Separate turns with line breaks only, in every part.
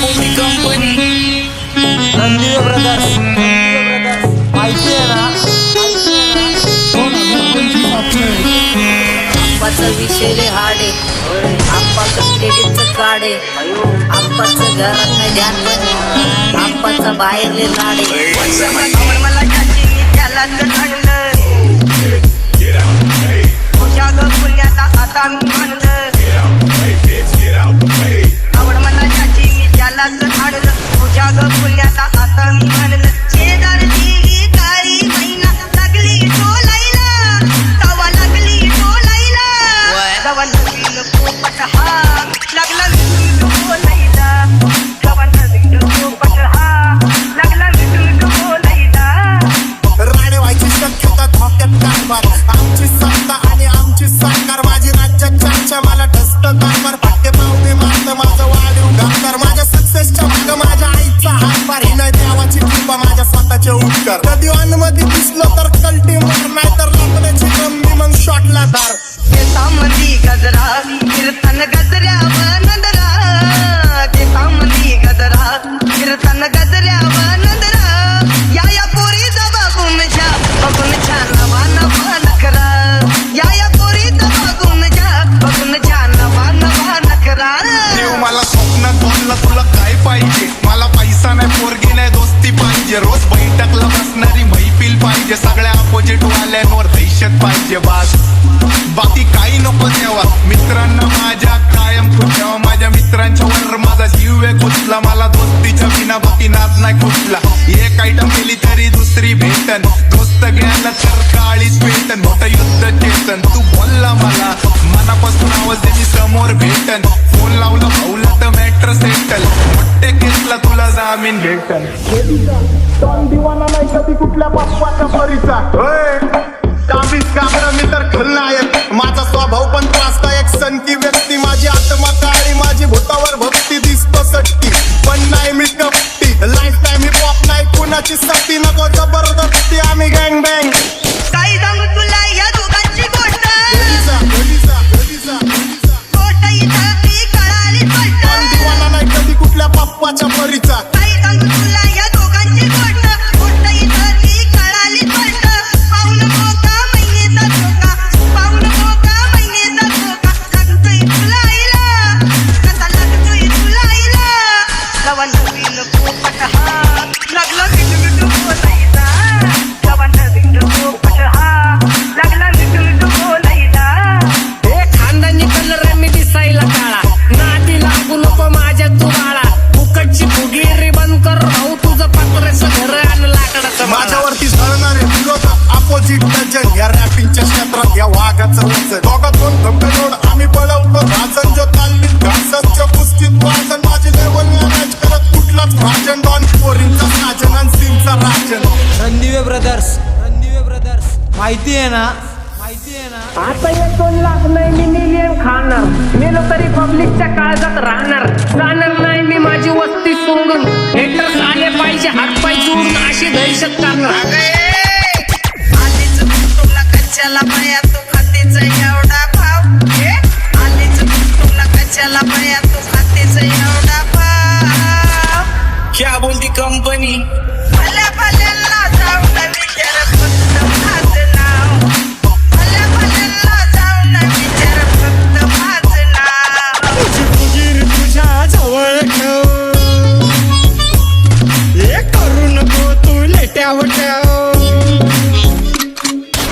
मोठी company
Randive brothers माहिती आहे ना?
2025
आप्पाचा विषय रे हाडे आप्पाचं क्रेडिटचं काढे आप्पाचं घरात नाही ध्यान पण आप्पाचा बाहेरले लाडे मला त्याची त्याला आणलं तुझ्या ग पुण्याचा आता मी म्हणलं आवड मला त्याची त्याला आणलं तुझ्या ग पुण्याचा आता मी म्हणलं शेजारची काळी महिना लागली टोलायला तवा लागली टोलायला तवा नवीन पोपट हा लागला टोलायला तवा नवीन पोपट हा लागला टोलायला
राणे व्हायची शक्यता धोक्यात कारभार आमची सत्ता आणि आमची सरकार माझी राज्यात चर्चा मला ठसत कारभार फटके पावते मारत माझं वाढीव घातर माझ्या सक्सेसच्या माग माझ्या आईचा हातभार ही नाही देवाची कृपा माझ्या स्वतःचे उपकार कधी मध्ये दिसलो तर कल्टी मार नाही तर लपण्याची गमती मग शॉटला धार
देतामंदी गजरा कीर्तन गजऱ्यावर नंदरा देतामंदी गजरा कीर्तन गजऱ्यावर नंदरा या पोरीचा बघून छा नवा नवा नखरा या पोरीचा बघून छा नवा नवा नखरा
देव मला स्वप्न तोंडला तुला काय पाहिजे मला पैसा नाही पोरगी नाही दोस्ती पाहिजे रोज बैठकला बसणारी मैफिल पाहिजे सगळ्या अपोजिट वाल्यांवर दहशत पाहिजे बास बाकी काही नको तेव्हा मित्रांना माझ्या कायम ठेवा माझ्या मित्रांच्या वर माझा जीव आहे कुठला मला दोस्तीच्या विना बाकी नाद नाही कुठला एक आयटम केली तरी दुसरी भेटन दोस्त गेला तर काळीच भेटन मोठं युद्ध चेतन तू बोलला मला मनापासून आवाज दे मी समोर भेटन फोन लावला भाऊला तर मॅटर सेटल मोठे केसला तुला जामीन भेटन दिवाना नाही कधी कुठल्या बाप्पाच्या परीचा काबीज काबरा मी तर खलनायक माझा स्वभाव पण त्रासदायक सनकी व्यक्ती माझी आत्मा काळी माझी भूतावर भक्ती दिसतो सट्टी पण नाही मी कपटी लाईफ टाईम ही पॉप नाही कुणाची सक्ती नको जबरदस्ती आम्ही गँग बँग
काय सांगू तुला या दोघांची गोष्ट
दिवाना नाही कधी कुठल्या बाप्पाच्या परीचा
काय सांगू तुला या दोघांची गोष्ट इथं ती कळाली स्पष्ट पाऊल मोका महिनेचा धोका पाऊल मोका महिनेचा धोका लागतोय तुला आईला कसा लागतोय तुला आईला तवा नवीन पोपट हा लागला मिठू बोलायला तवा नवीन पोपट हा लागला मिठू बोलायला
हे खानदानी कलर मी दिसायला काळा नादी लागू नको माझ्या तू बाळा फुकटची फुगीरी बंद कर भाऊ तुझं पत्र्याचं घर आणि लाकडाचं माळा.
माझ्यावरती झळणारे विरोधक अपोजिट जन या रॅपिंगच्या क्षेत्रात या वाघाचं वचन दोघात दोन धक्कलोड आम्ही पळवतो राजन जो तालमीत घासाच्या कुस्तीत वाजन माझी लेवल मॅच करत कुठलाच भाजन डॉन पोरींचा साजन आणि सिंगचा राजन
रणदिवे ब्रदर्स माहिती आहे ना?
आता 1-2 लाख नाही मी मिलियन खाणार मेलो तरी पब्लिकच्या काळजात राहणार जाणार नाही मी माझी वस्ती सोडून हेटर्स आले पाहिजे हातपाय जोडून अशी दहशत करणार
आलीच तुला कच्च्याला बया तू खातेच एवढा भाव आलीच तुला कच्च्याला बया तू खातेच एवढा भाव
क्या बोलती कंपनी
भल्या भल्यांना जाऊन विचार फक्त माझं नाव भल्या भल्यांना जाऊन विचार फक्त माझं नाव
तुझ्या जवळ ठेव हे करू नको तू लेट्यावर ठेव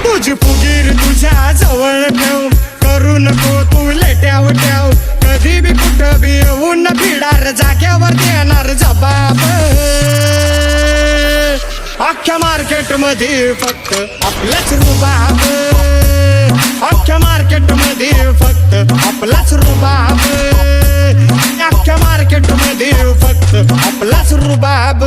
तुझी फुगीर तुझ्या जवळ ठेव करू नको तू लेट्यावर ठेव कधी बी कुठं बी येऊन भिडार जाग्यावर देणार जबाब अख्ख्या मार्केट मध्ये फक्त आपलाच रुबाब अख्ख्या मार्केट मध्ये फक्त आपलाच रुबाब अख्ख्या मार्केट मध्ये फक्त आपलाच रुबाब